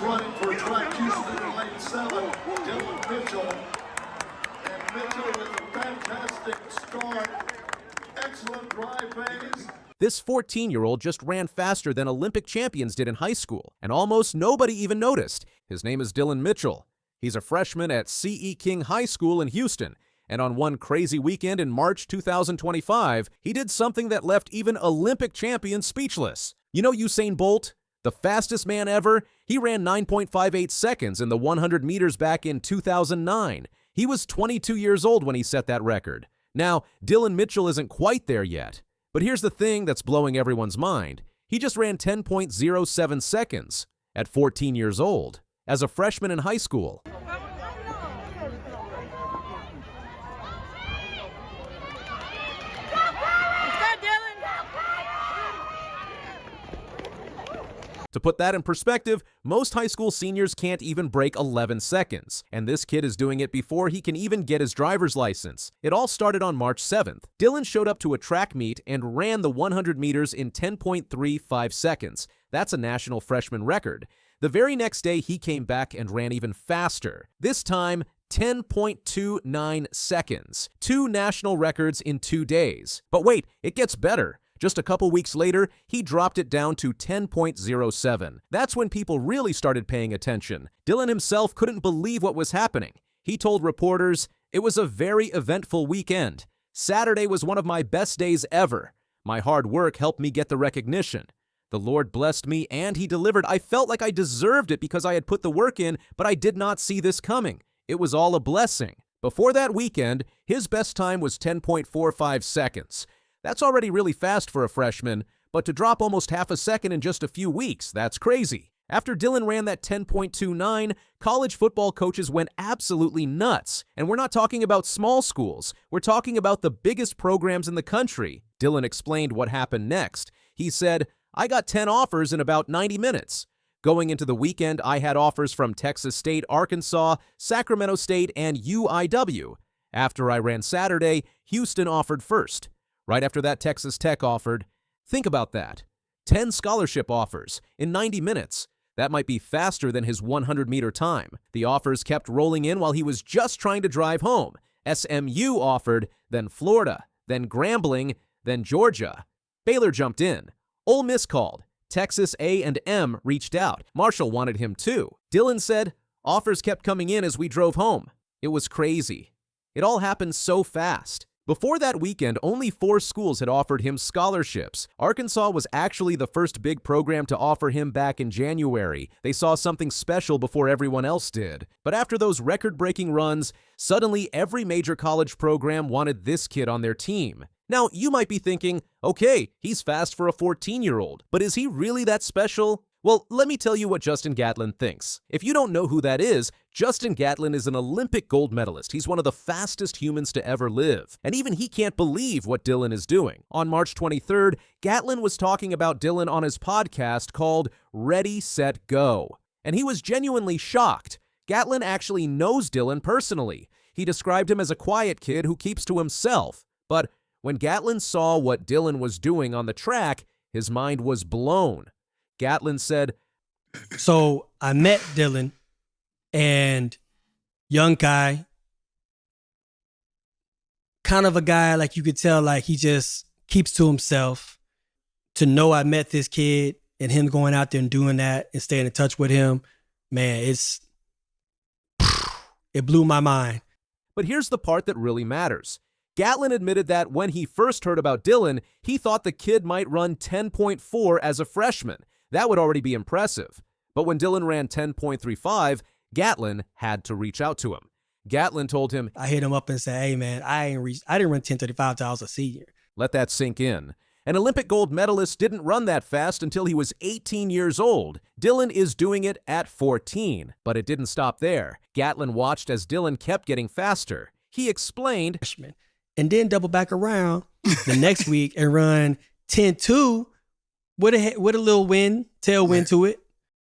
Next running for track Houston in lane 7, Dillon Mitchell. And Mitchell with a fantastic start. Excellent drive phase. This 14-year-old just ran faster than Olympic champions did in high school, and almost nobody even noticed. His name is Dillon Mitchell. He's a freshman at C.E. King High School in Houston, and on one crazy weekend in March 2025, he did something that left even Olympic champions speechless. You know Usain Bolt? The fastest man ever? He ran 9.58 seconds in the 100 meters back in 2009. He was 22 years old when he set that record. Now, Dillon Mitchell isn't quite there yet. But here's the thing that's blowing everyone's mind. He just ran 10.07 seconds at 14 years old as a freshman in high school. To put that in perspective, most high school seniors can't even break 11 seconds, and this kid is doing it before he can even get his driver's license. It all started on March 7th. Dillon showed up to a track meet and ran the 100 meters in 10.35 seconds. That's a national freshman record. The very next day, he came back and ran even faster. This time, 10.29 seconds. 2 national records in 2 days. But wait, it gets better. Just a couple weeks later, he dropped it down to 10.07. That's when people really started paying attention. Dillon himself couldn't believe what was happening. He told reporters, "It was a very eventful weekend. Saturday was one of my best days ever. My hard work helped me get the recognition. The Lord blessed me and He delivered. I felt like I deserved it because I had put the work in, but I did not see this coming. It was all a blessing." Before that weekend, his best time was 10.45 seconds. That's already really fast for a freshman, but to drop almost half a second in just a few weeks, that's crazy. After Dillon ran that 10.29, college football coaches went absolutely nuts. And we're not talking about small schools. We're talking about the biggest programs in the country. Dillon explained what happened next. He said, "I got 10 offers in about 90 minutes. Going into the weekend, I had offers from Texas State, Arkansas, Sacramento State, and UIW. After I ran Saturday, Houston offered first. Right after that, Texas Tech offered. Think about that. 10 scholarship offers in 90 minutes. That might be faster than his 100-meter time. The offers kept rolling in while he was just trying to drive home. SMU offered, then Florida, then Grambling, then Georgia. Baylor jumped in. Ole Miss called. Texas A&M reached out. Marshall wanted him too. Dillon said, "Offers kept coming in as we drove home. It was crazy. It all happened so fast." Before that weekend, only 4 schools had offered him scholarships. Arkansas was actually the first big program to offer him back in January. They saw something special before everyone else did. But after those record-breaking runs, suddenly every major college program wanted this kid on their team. Now, you might be thinking, okay, he's fast for a 14-year-old, but is he really that special? Well, let me tell you what Justin Gatlin thinks. If you don't know who that is, Justin Gatlin is an Olympic gold medalist. He's one of the fastest humans to ever live. And even he can't believe what Dillon is doing. On March 23rd, Gatlin was talking about Dillon on his podcast called Ready, Set, Go. And he was genuinely shocked. Gatlin actually knows Dillon personally. He described him as a quiet kid who keeps to himself. But when Gatlin saw what Dillon was doing on the track, his mind was blown. Gatlin said, "So I met Dillon, and young guy, kind of a guy like you could tell like he just keeps to himself. To know I met this kid and him going out there and doing that and staying in touch with him, man, it blew my mind." But here's the part that really matters. Gatlin admitted that when he first heard about Dillon, he thought the kid might run 10.4 as a freshman. That would already be impressive. But when Dillon ran 10.35, Gatlin had to reach out to him. Gatlin told him, I hit him up and said, "Hey man, I didn't run 10:35 till I was a senior." Let that sink in. An Olympic gold medalist didn't run that fast until he was 18 years old. Dillon is doing it at 14. But it didn't stop there. Gatlin watched as Dillon kept getting faster. He explained, and then double back around the next week and run 10.2 with a little tailwind to it,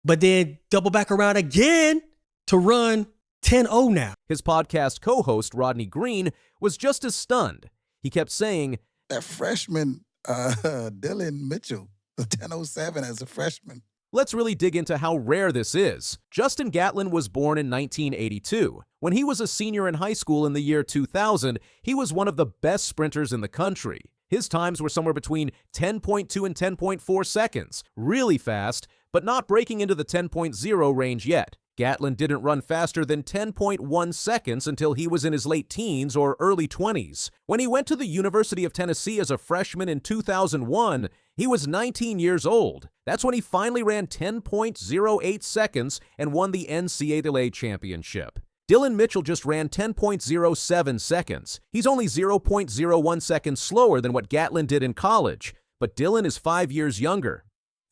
but then double back around again to run 10.0 now. His podcast co-host, Rodney Green, was just as stunned. He kept saying, "That freshman, Dillon Mitchell, the 10.07 as a freshman. Let's really dig into how rare this is. Justin Gatlin was born in 1982. When he was a senior in high school in the year 2000, he was one of the best sprinters in the country. His times were somewhere between 10.2 and 10.4 seconds, really fast, but not breaking into the 10.0 range yet. Gatlin didn't run faster than 10.1 seconds until he was in his late teens or early 20s. When he went to the University of Tennessee as a freshman in 2001, he was 19 years old. That's when he finally ran 10.08 seconds and won the NCAA championship. Dillon Mitchell just ran 10.07 seconds. He's only 0.01 seconds slower than what Gatlin did in college, but Dillon is 5 years younger.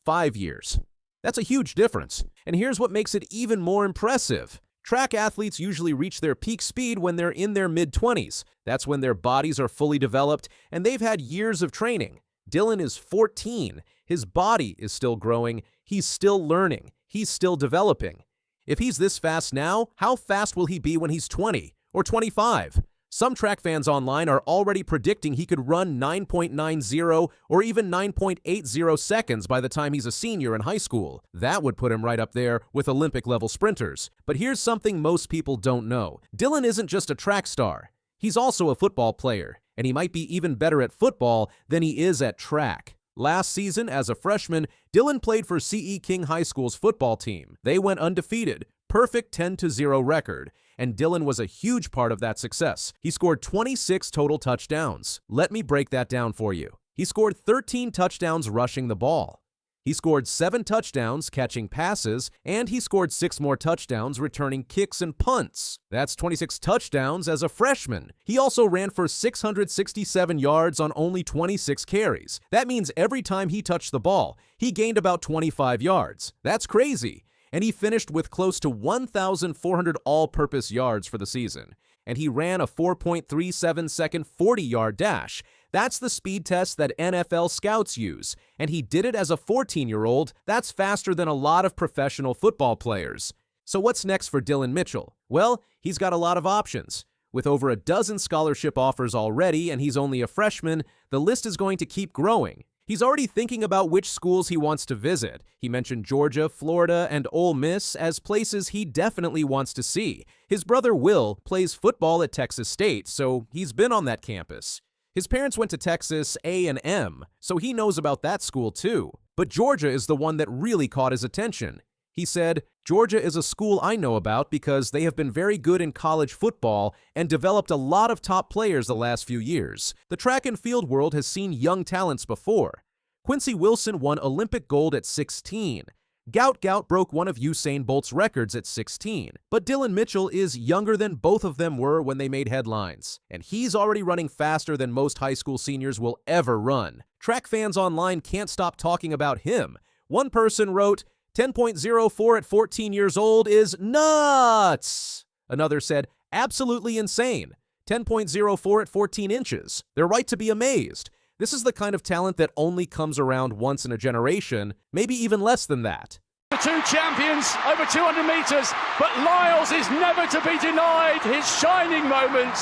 5 years. That's a huge difference. And here's what makes it even more impressive. Track athletes usually reach their peak speed when they're in their mid-20s. That's when their bodies are fully developed and they've had years of training. Dillon is 14. His body is still growing. He's still learning. He's still developing. If he's this fast now, how fast will he be when he's 20 or 25? Some track fans online are already predicting he could run 9.90 or even 9.80 seconds by the time he's a senior in high school. That would put him right up there with Olympic-level sprinters. But here's something most people don't know. Dillon isn't just a track star. He's also a football player, and he might be even better at football than he is at track. Last season, as a freshman, Dillon played for C.E. King High School's football team. They went undefeated, perfect 10-0 record. And Dillon was a huge part of that success. He scored 26 total touchdowns. Let me break that down for you. He scored 13 touchdowns rushing the ball. He scored 7 touchdowns catching passes, and he scored 6 more touchdowns returning kicks and punts. That's 26 touchdowns as a freshman. He also ran for 667 yards on only 26 carries. That means every time he touched the ball, he gained about 25 yards. That's crazy. And he finished with close to 1,400 all-purpose yards for the season. And he ran a 4.37-second 40-yard dash. That's the speed test that NFL scouts use. And he did it as a 14-year-old. That's faster than a lot of professional football players. So what's next for Dillon Mitchell? Well, he's got a lot of options. With over a dozen scholarship offers already, and he's only a freshman, the list is going to keep growing. He's already thinking about which schools he wants to visit. He mentioned Georgia, Florida, and Ole Miss as places he definitely wants to see. His brother Will plays football at Texas State, so he's been on that campus. His parents went to Texas A&M, so he knows about that school too. But Georgia is the one that really caught his attention. He said, "Georgia is a school I know about because they have been very good in college football and developed a lot of top players the last few years. The track and field world has seen young talents before. Quincy Wilson won Olympic gold at 16. Gout broke one of Usain Bolt's records at 16. But Dillon Mitchell is younger than both of them were when they made headlines. And he's already running faster than most high school seniors will ever run. Track fans online can't stop talking about him. One person wrote, 10.04 at 14 years old is nuts. Another said, absolutely insane. 10.04 at 14 inches. They're right to be amazed. This is the kind of talent that only comes around once in a generation, maybe even less than that. The two champions over 200 meters, but Lyles is never to be denied his shining moment.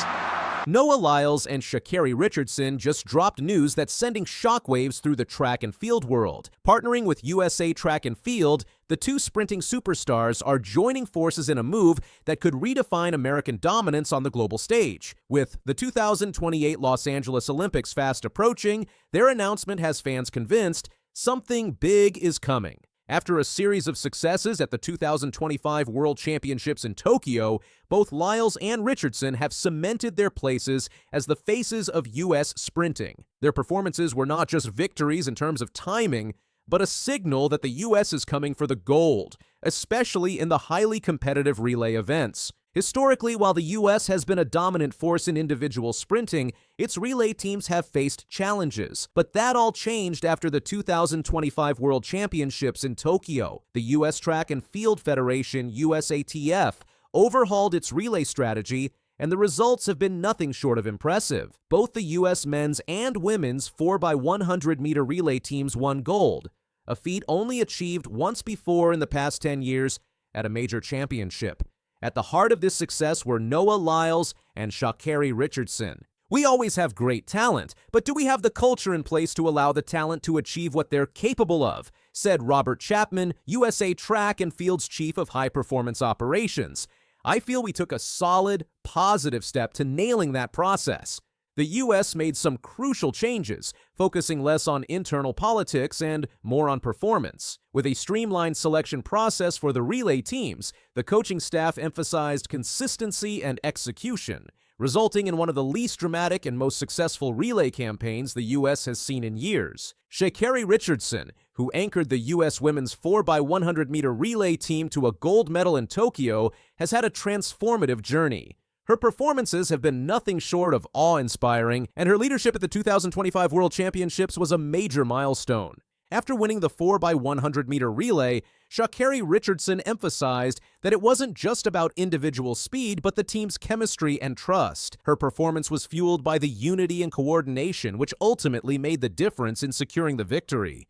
Noah Lyles and Sha'Carri Richardson just dropped news that's sending shockwaves through the track and field world. Partnering with USA Track and Field, the two sprinting superstars are joining forces in a move that could redefine American dominance on the global stage. With the 2028 Los Angeles Olympics fast approaching, their announcement has fans convinced something big is coming. After a series of successes at the 2025 World Championships in Tokyo, both Lyles and Richardson have cemented their places as the faces of U.S. sprinting. Their performances were not just victories in terms of timing, but a signal that the U.S. is coming for the gold, especially in the highly competitive relay events. Historically, while the U.S. has been a dominant force in individual sprinting, its relay teams have faced challenges. But that all changed after the 2025 World Championships in Tokyo. The U.S. Track and Field Federation, USATF, overhauled its relay strategy, and the results have been nothing short of impressive. Both the U.S. men's and women's 4x100-meter relay teams won gold, a feat only achieved once before in the past 10 years at a major championship. At the heart of this success were Noah Lyles and Sha'Carri Richardson. We always have great talent, but do we have the culture in place to allow the talent to achieve what they're capable of? Said Robert Chapman, USA Track and Field's Chief of High Performance Operations. I feel we took a solid, positive step to nailing that process. The U.S. made some crucial changes, focusing less on internal politics and more on performance. With a streamlined selection process for the relay teams, the coaching staff emphasized consistency and execution, resulting in one of the least dramatic and most successful relay campaigns the U.S. has seen in years. Sha'Carri Richardson, who anchored the U.S. women's 4x100-meter relay team to a gold medal in Tokyo, has had a transformative journey. Her performances have been nothing short of awe-inspiring, and her leadership at the 2025 World Championships was a major milestone. After winning the 4x100-meter relay, Sha'Carri Richardson emphasized that it wasn't just about individual speed, but the team's chemistry and trust. Her performance was fueled by the unity and coordination, which ultimately made the difference in securing the victory.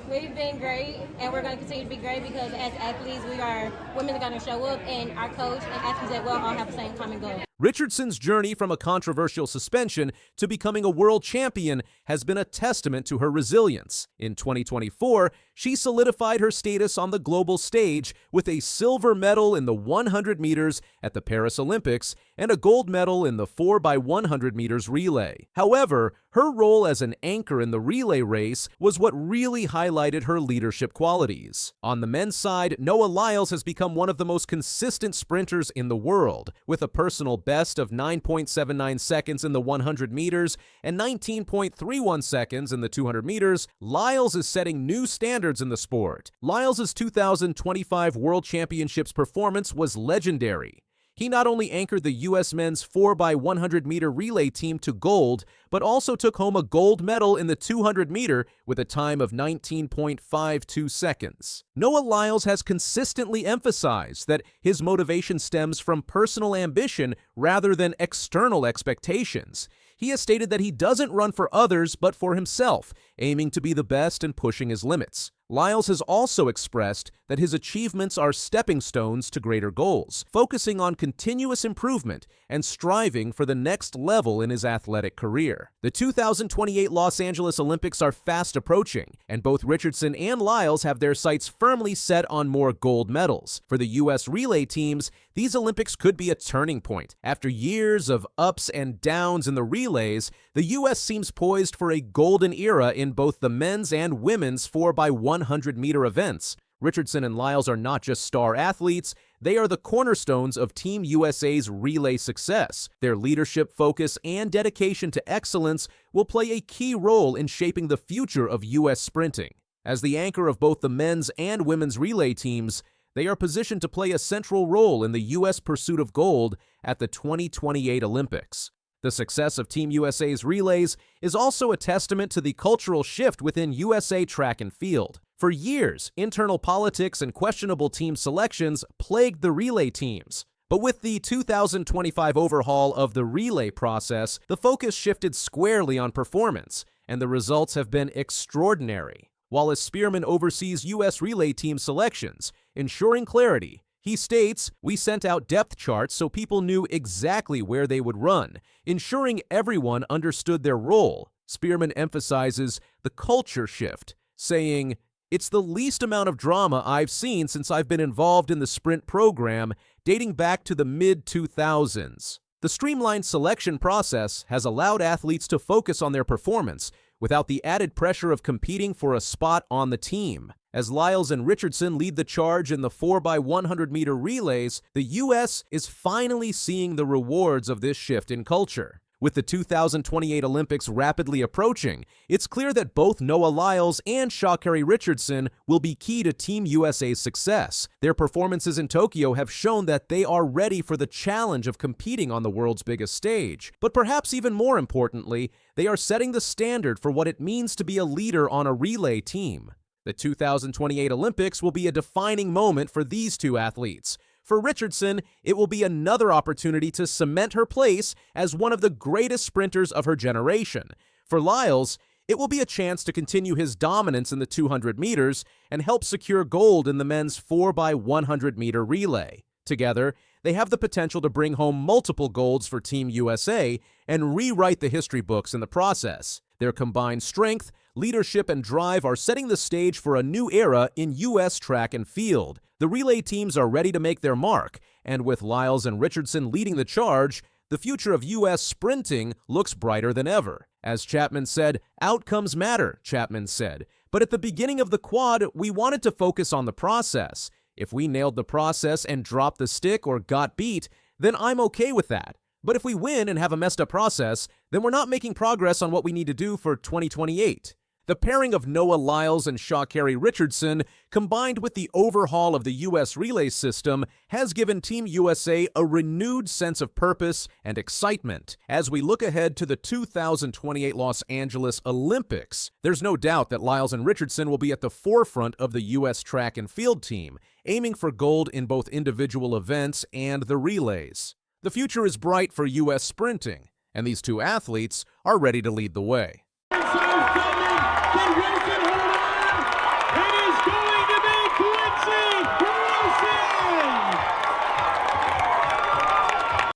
We've been great, and we're going to continue to be great because as athletes, women are going to show up, and our coach and athletes as well all have the same common goal. Richardson's journey from a controversial suspension to becoming a world champion has been a testament to her resilience. In 2024, she solidified her status on the global stage with a silver medal in the 100 meters at the Paris Olympics and a gold medal in the 4x100 meters relay. However, her role as an anchor in the relay race was what really highlighted her leadership qualities. On the men's side, Noah Lyles has become one of the most consistent sprinters in the world, with a personal best of 9.79 seconds in the 100 meters and 19.31 seconds in the 200 meters. Lyles is setting new standards in the sport. Lyles' 2025 World Championships performance was legendary. He not only anchored the U.S. men's 4x100-meter relay team to gold, but also took home a gold medal in the 200-meter with a time of 19.52 seconds. Noah Lyles has consistently emphasized that his motivation stems from personal ambition rather than external expectations. He has stated that he doesn't run for others but for himself, aiming to be the best and pushing his limits. Lyles has also expressed that his achievements are stepping stones to greater goals, focusing on continuous improvement and striving for the next level in his athletic career. The 2028 Los Angeles Olympics are fast approaching, and both Richardson and Lyles have their sights firmly set on more gold medals. For the U.S. relay teams, these Olympics could be a turning point. After years of ups and downs in the relays, the U.S. seems poised for a golden era in both the men's and women's 4x100-meter events. Richardson and Lyles are not just star athletes, they are the cornerstones of Team USA's relay success. Their leadership, focus, and dedication to excellence will play a key role in shaping the future of U.S. sprinting. As the anchor of both the men's and women's relay teams, they are positioned to play a central role in the U.S. pursuit of gold at the 2028 Olympics. The success of Team USA's relays is also a testament to the cultural shift within USA Track and Field. For years, internal politics and questionable team selections plagued the relay teams. But with the 2025 overhaul of the relay process, the focus shifted squarely on performance, and the results have been extraordinary. Wallace Spearman oversees U.S. relay team selections, ensuring clarity. He states, "We sent out depth charts so people knew exactly where they would run, ensuring everyone understood their role." Spearman emphasizes the culture shift, saying, "It's the least amount of drama I've seen since I've been involved in the sprint program, dating back to the mid-2000s. The streamlined selection process has allowed athletes to focus on their performance without the added pressure of competing for a spot on the team." As Lyles and Richardson lead the charge in the 4x100-meter relays, the U.S. is finally seeing the rewards of this shift in culture. With the 2028 Olympics rapidly approaching, it's clear that both Noah Lyles and Sha'Carri Richardson will be key to Team USA's success. Their performances in Tokyo have shown that they are ready for the challenge of competing on the world's biggest stage. But perhaps even more importantly, they are setting the standard for what it means to be a leader on a relay team. The 2028 Olympics will be a defining moment for these two athletes. For Richardson, it will be another opportunity to cement her place as one of the greatest sprinters of her generation. For Lyles, it will be a chance to continue his dominance in the 200 meters and help secure gold in the men's 4x100-meter relay. Together, they have the potential to bring home multiple golds for Team USA and rewrite the history books in the process. Their combined strength, leadership, and drive are setting the stage for a new era in U.S. track and field. The relay teams are ready to make their mark, and with Lyles and Richardson leading the charge, the future of U.S. sprinting looks brighter than ever. As Chapman said, outcomes matter, Chapman said. But at the beginning of the quad, we wanted to focus on the process. If we nailed the process and dropped the stick or got beat, then I'm okay with that. But if we win and have a messed up process, then we're not making progress on what we need to do for 2028. The pairing of Noah Lyles and Sha'Carri Richardson, combined with the overhaul of the U.S. relay system, has given Team USA a renewed sense of purpose and excitement. As we look ahead to the 2028 Los Angeles Olympics, there's no doubt that Lyles and Richardson will be at the forefront of the U.S. track and field team, aiming for gold in both individual events and the relays. The future is bright for U.S. sprinting, and these two athletes are ready to lead the way.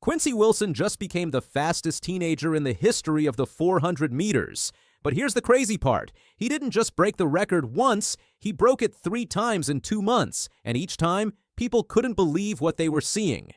Quincy Wilson just became the fastest teenager in the history of the 400 meters. But here's the crazy part. He didn't just break the record once, he broke it 3 times in 2 months. And each time, people couldn't believe what they were seeing.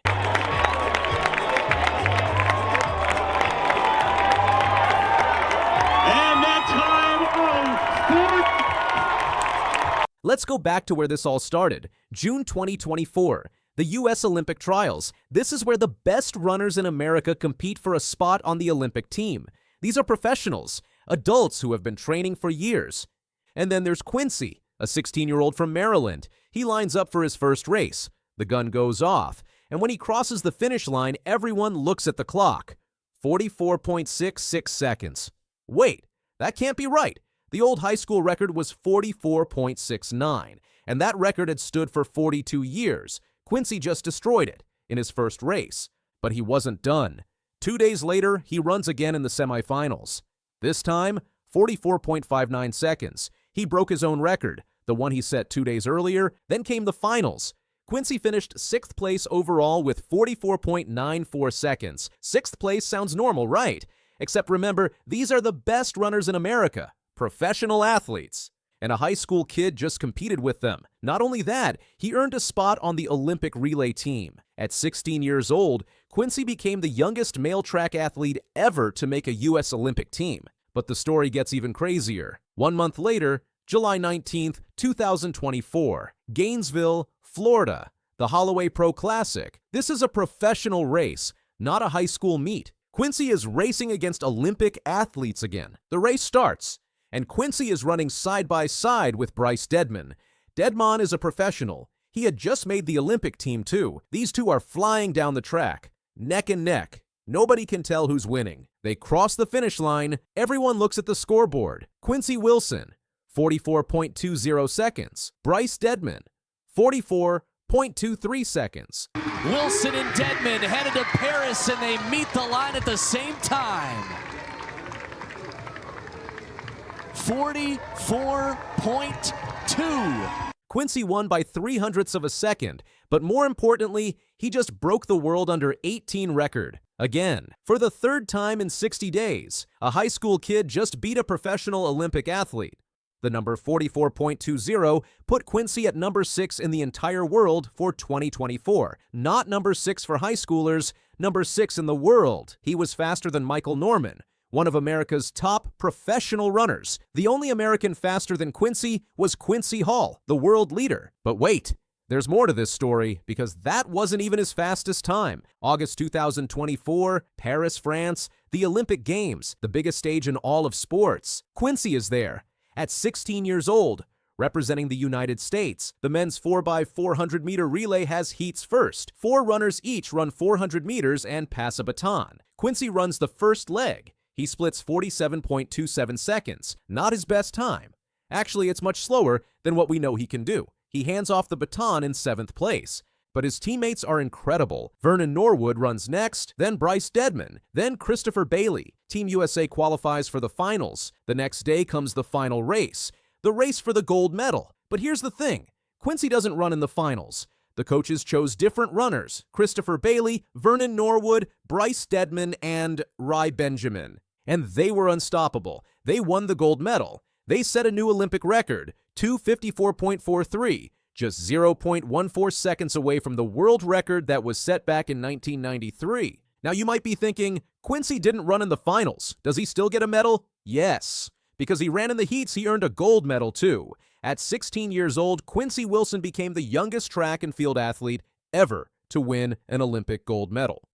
Let's go back to where this all started. June 2024, the U.S. Olympic Trials. This is where the best runners in America compete for a spot on the Olympic team. These are professionals, adults who have been training for years. And then there's Quincy, a 16-year-old from Maryland. He lines up for his first race. The gun goes off, and when he crosses the finish line, everyone looks at the clock. 44.66 seconds. Wait, that can't be right. The old high school record was 44.69, and that record had stood for 42 years. Quincy just destroyed it in his first race, but he wasn't done. 2 days later, he runs again in the semifinals. This time, 44.59 seconds. He broke his own record, the one he set 2 days earlier. Then came the finals. Quincy finished 6th place overall with 44.94 seconds. 6th place sounds normal, right? Except remember, these are the best runners in America. Professional athletes, and a high school kid just competed with them. Not only that, he earned a spot on the Olympic relay team. At 16 years old, Quincy became the youngest male track athlete ever to make a U.S. Olympic team. But the story gets even crazier. 1 month later, July 19th, 2024, Gainesville, Florida, the Holloway Pro Classic. This is a professional race, not a high school meet. Quincy is racing against Olympic athletes again. The race starts, and Quincy is running side by side with Bryce Deadman. Deadman is a professional. He had just made the Olympic team too. These two are flying down the track, neck and neck. Nobody can tell who's winning. They cross the finish line. Everyone looks at the scoreboard. Quincy Wilson, 44.20 seconds. Bryce Deadman, 44.23 seconds. Wilson and Deadman headed to Paris, and they meet the line at the same time. 44.2. Quincy won by 0.03 of a second, but more importantly, he just broke the world under 18 record. Again, for the 3rd time in 60 days, a high school kid just beat a professional Olympic athlete. The number 44.20 put Quincy at number 6 in the entire world for 2024. Not number 6 for high schoolers, number 6 in the world. He was faster than Michael Norman, one of America's top professional runners. The only American faster than Quincy was Quincy Hall, the world leader. But wait, there's more to this story, because that wasn't even his fastest time. August 2024, Paris, France, the Olympic Games, the biggest stage in all of sports. Quincy is there. At 16 years old, representing the United States. The men's 4x400 meter relay has heats first. 4 runners each run 400 meters and pass a baton. Quincy runs the first leg. He splits 47.27 seconds. Not his best time. Actually, it's much slower than what we know he can do. He hands off the baton in 7th place. But his teammates are incredible. Vernon Norwood runs next, then Bryce Deadman, then Christopher Bailey. Team USA qualifies for the finals. The next day comes the final race, the race for the gold medal. But here's the thing, Quincy doesn't run in the finals. The coaches chose different runners, Christopher Bailey, Vernon Norwood, Bryce Deadman, and Rai Benjamin. And they were unstoppable. They won the gold medal. They set a new Olympic record, 2:54.43, just 0.14 seconds away from the world record that was set back in 1993. Now you might be thinking, Quincy didn't run in the finals. Does he still get a medal? Yes. Because he ran in the heats, he earned a gold medal too. At 16 years old, Quincy Wilson became the youngest track and field athlete ever to win an Olympic gold medal.